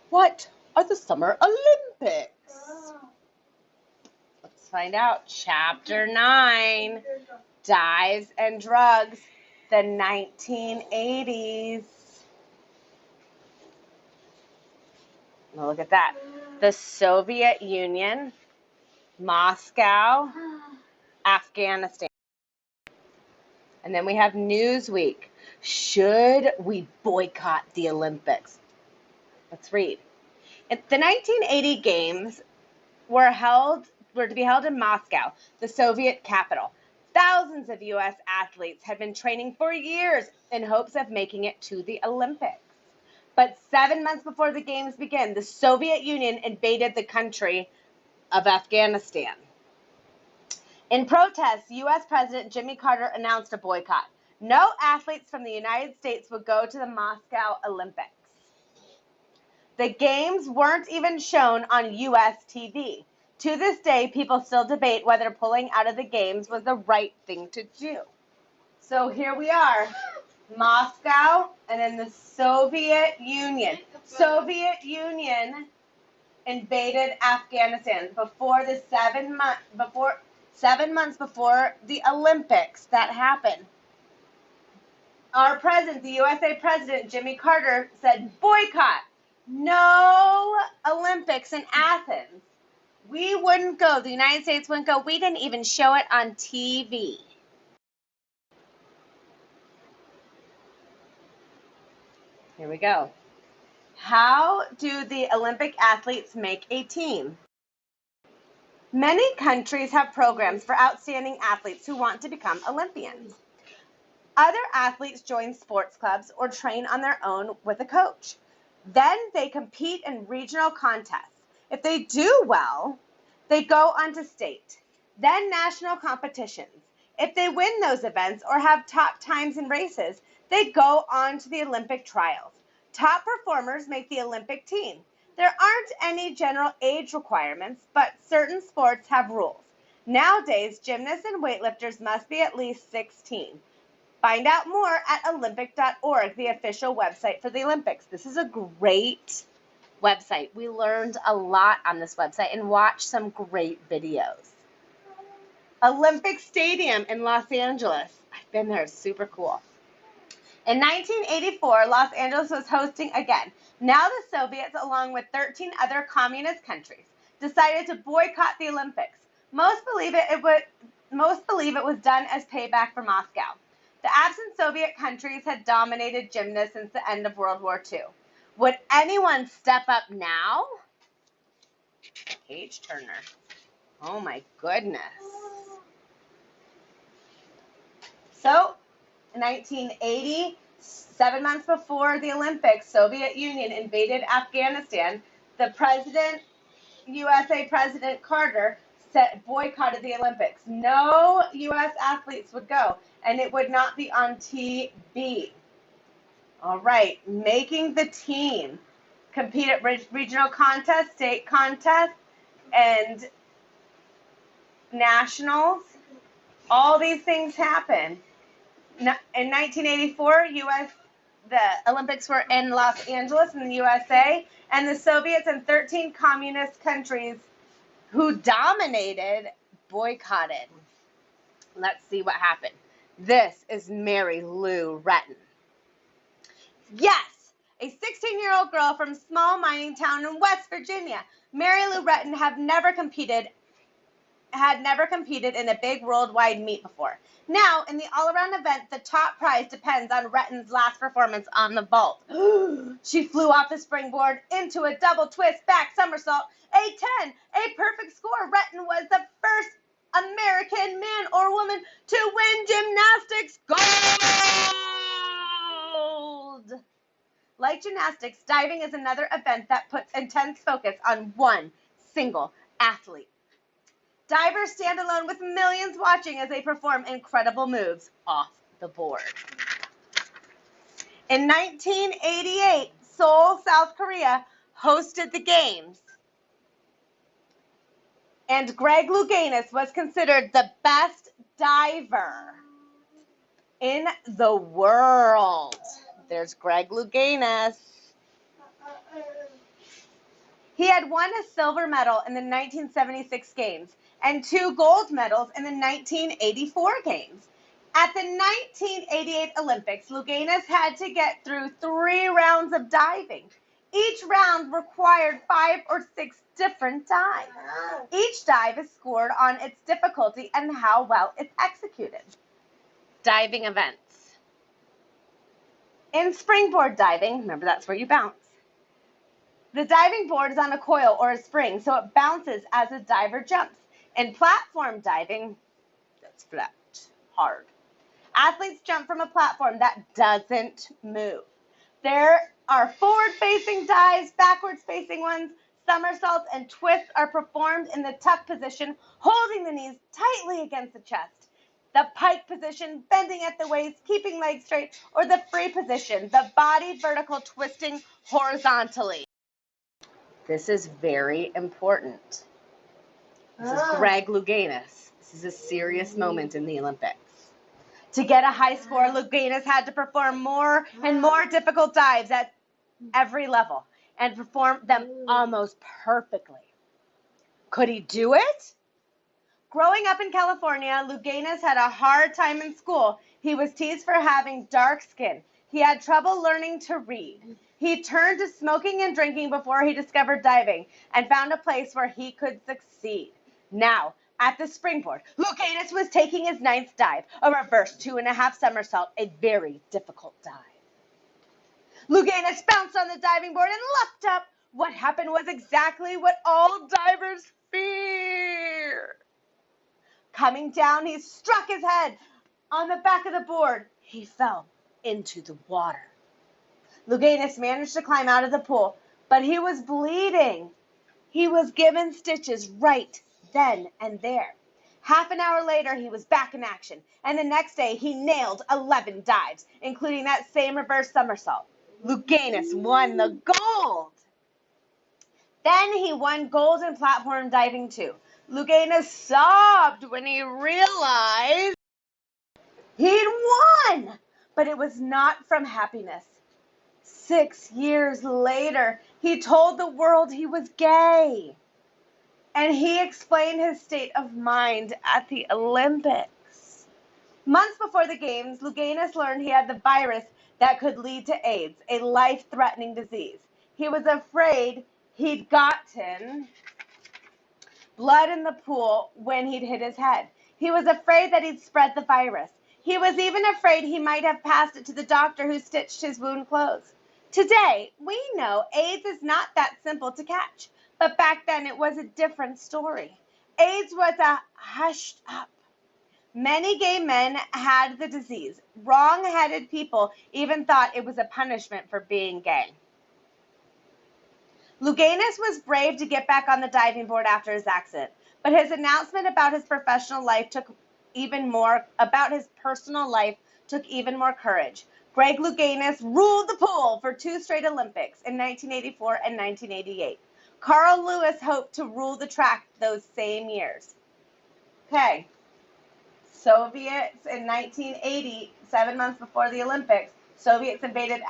What are the Summer Olympics? Let's find out. Chapter 9, Dives and Drugs, the 1980s. Now look at that. The Soviet Union, Moscow, Afghanistan. And then we have Newsweek. Should we boycott the Olympics? Let's read. The 1980 Games were to be held in Moscow, the Soviet capital. Thousands of U.S. athletes had been training for years in hopes of making it to the Olympics. But 7 months before the Games began, the Soviet Union invaded the country of Afghanistan. In protest, U.S. President Jimmy Carter announced a boycott. No athletes from the United States would go to the Moscow Olympics. The Games weren't even shown on U.S. TV. To this day, people still debate whether pulling out of the Games was the right thing to do. So here we are, Moscow, and then the Soviet Union. Soviet Union invaded Afghanistan before 7 months before the Olympics that happened. Our president, the USA president, Jimmy Carter, said boycott. No Olympics in Athens. We wouldn't go. The United States wouldn't go. We didn't even show it on TV. Here we go. How do the Olympic athletes make a team? Many countries have programs for outstanding athletes who want to become Olympians. Other athletes join sports clubs or train on their own with a coach. Then they compete in regional contests. If they do well, they go on to state, then national competitions. If they win those events or have top times in races, they go on to the Olympic trials. Top performers make the Olympic team. There aren't any general age requirements, but certain sports have rules. Nowadays, gymnasts and weightlifters must be at least 16. Find out more at Olympic.org, the official website for the Olympics. This is a great website. We learned a lot on this website and watched some great videos. Olympic Stadium in Los Angeles. I've been there. It's super cool. In 1984, Los Angeles was hosting again. Now the Soviets, along with 13 other communist countries, decided to boycott the Olympics. Most believe it was done as payback for Moscow. The absent Soviet countries had dominated gymnasts since the end of World War II. Would anyone step up now? Page turner. Oh my goodness. So, in 1980, 7 months before the Olympics, Soviet Union invaded Afghanistan. The USA President Carter boycotted the Olympics. No U.S. athletes would go, and it would not be on TV. All right, making the team. Compete at regional contests, state contests, and nationals. All these things happen. In 1984, the Olympics were in Los Angeles in the USA, and the Soviets and 13 communist countries who dominated boycotted. Let's see what happened. This is Mary Lou Retton. Yes, a 16-year-old girl from a small mining town in West Virginia. Mary Lou Retton had never competed in a big worldwide meet before. Now, in the all-around event, the top prize depends on Retton's last performance on the vault. She flew off the springboard into a double twist back somersault, a 10, a perfect score. Retton was the first American man or woman to win gymnastics gold. Like gymnastics, diving is another event that puts intense focus on one single athlete. Divers stand alone with millions watching as they perform incredible moves off the board. In 1988, Seoul, South Korea hosted the Games, and Greg Louganis was considered the best diver in the world. There's Greg Louganis. He had won a silver medal in the 1976 games and 2 gold medals in the 1984 games. At the 1988 Olympics, Louganis had to get through 3 rounds of diving. Each round required 5 or 6 different dives. Each dive is scored on its difficulty and how well it's executed. Diving events. In springboard diving, remember that's where you bounce. The diving board is on a coil or a spring, so it bounces as a diver jumps. In platform diving, that's flat, hard. Athletes jump from a platform that doesn't move. There are forward-facing dives, backwards-facing ones, somersaults, and twists are performed in the tuck position, holding the knees tightly against the chest. The pike position, bending at the waist, keeping legs straight, or the free position, the body vertical twisting horizontally. This is very important. This is Greg Louganis. This is a serious moment in the Olympics. To get a high score, Louganis had to perform more and more difficult dives at every level and perform them almost perfectly. Could he do it? Growing up in California, Louganis had a hard time in school. He was teased for having dark skin. He had trouble learning to read. He turned to smoking and drinking before he discovered diving and found a place where he could succeed. Now, at the springboard, Louganis was taking his 9th dive, a reverse 2.5 somersault, a very difficult dive. Louganis bounced on the diving board and leapt up. What happened was exactly what all divers fear. Coming down, he struck his head on the back of the board. He fell into the water. Louganis managed to climb out of the pool, but he was bleeding. He was given stitches right then and there. Half an hour later, he was back in action, and the next day he nailed 11 dives, including that same reverse somersault. Louganis won the gold. Then he won gold in platform diving too. Louganis sobbed when he realized he'd won, but it was not from happiness. 6 years later, he told the world he was gay. And he explained his state of mind at the Olympics. Months before the games, Louganis learned he had the virus that could lead to AIDS, a life-threatening disease. He was afraid he'd gotten blood in the pool when he'd hit his head. He was afraid that he'd spread the virus. He was even afraid he might have passed it to the doctor who stitched his wound closed. Today, we know AIDS is not that simple to catch, but back then it was a different story. AIDS was a hushed up. Many gay men had the disease. Wrong-headed people even thought it was a punishment for being gay. Louganis was brave to get back on the diving board after his accident, but his announcement about his personal life took even more courage. Greg Louganis ruled the pool for 2 straight Olympics in 1984 and 1988. Carl Lewis hoped to rule the track those same years. Okay, Soviets in 1980, 7 months before the Olympics, Soviets invaded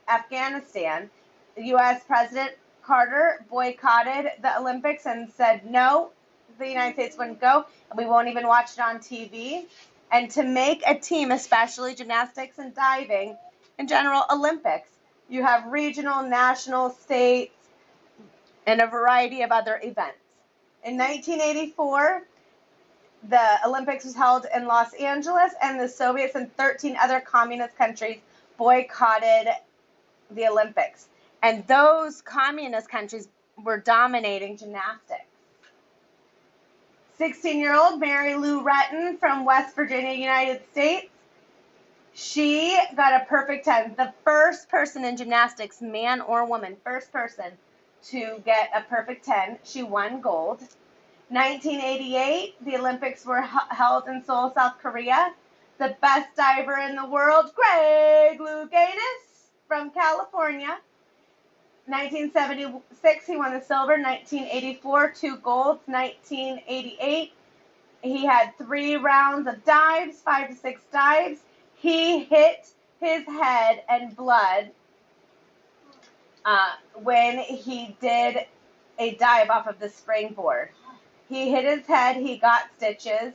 Afghanistan. The U.S. President Carter boycotted the Olympics and said, no, the United States wouldn't go, and we won't even watch it on TV. And to make a team, especially gymnastics and diving, in general, Olympics, you have regional, national, states, and a variety of other events. In 1984, the Olympics was held in Los Angeles, and the Soviets and 13 other communist countries boycotted the Olympics. And those communist countries were dominating gymnastics. 16-year-old Mary Lou Retton from West Virginia, United States. She got a perfect 10. The first person in gymnastics, man or woman, first person to get a perfect 10. She won gold. 1988, the Olympics were held in Seoul, South Korea. The best diver in the world, Greg Louganis from California. 1976, he won the silver. 1984, 2 golds. 1988, he had 3 rounds of dives, 5 to 6 dives. He hit his head and blood when he did a dive off of the springboard. He hit his head. He got stitches.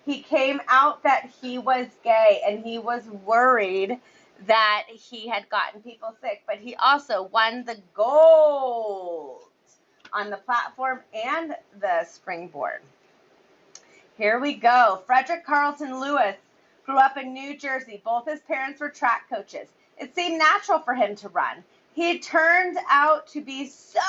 He came out that he was gay, and he was worried that he had gotten people sick, but he also won the gold on the platform and the springboard. Here we go. Frederick Carlton Lewis grew up in New Jersey. Both his parents were track coaches. It seemed natural for him to run. He turned out to be so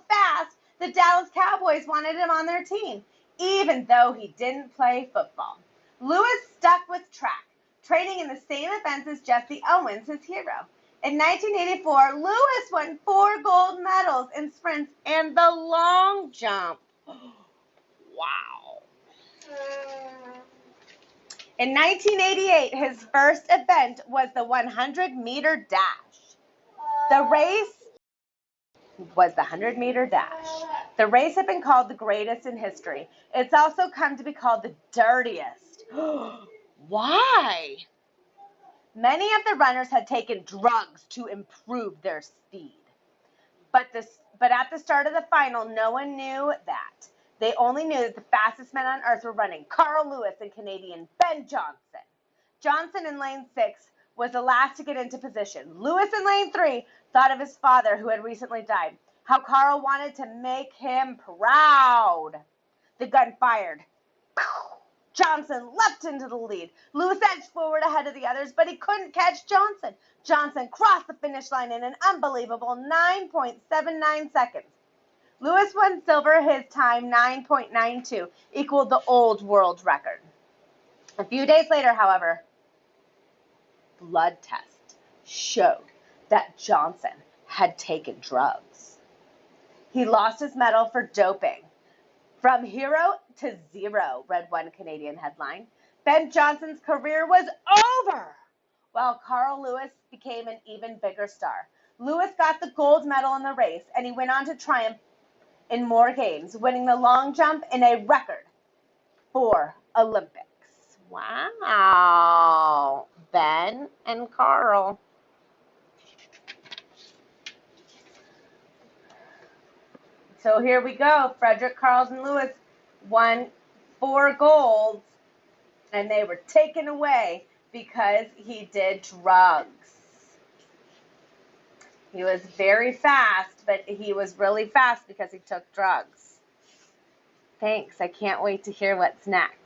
fast, the Dallas Cowboys wanted him on their team, even though he didn't play football. Lewis stuck with track, training in the same events as Jesse Owens, his hero. In 1984, Lewis won 4 gold medals in sprints and the long jump. Wow. In 1988, his first event was the 100-meter dash. The race was the 100-meter dash. The race had been called the greatest in history. It's also come to be called the dirtiest. Why? Many of the runners had taken drugs to improve their speed. But at the start of the final, no one knew that. They only knew that the fastest men on earth were running: Carl Lewis and Canadian Ben Johnson. Johnson in lane 6 was the last to get into position. Lewis in lane 3 thought of his father, who had recently died, how Carl wanted to make him proud. The gun fired. Johnson leapt into the lead. Lewis edged forward ahead of the others, but he couldn't catch Johnson. Johnson crossed the finish line in an unbelievable 9.79 seconds. Lewis won silver. His time, 9.92, equaled the old world record. A few days later, however, blood tests showed that Johnson had taken drugs. He lost his medal for doping. From hero to zero, read one Canadian headline. Ben Johnson's career was over, while Carl Lewis became an even bigger star. Lewis got the gold medal in the race, and he went on to triumph in more games, winning the long jump in a record 4 Olympics. Wow. Ben and Carl. So here we go. Frederick Carlton Lewis won 4 golds, and they were taken away because he did drugs. He was very fast, but he was really fast because he took drugs. Thanks. I can't wait to hear what's next.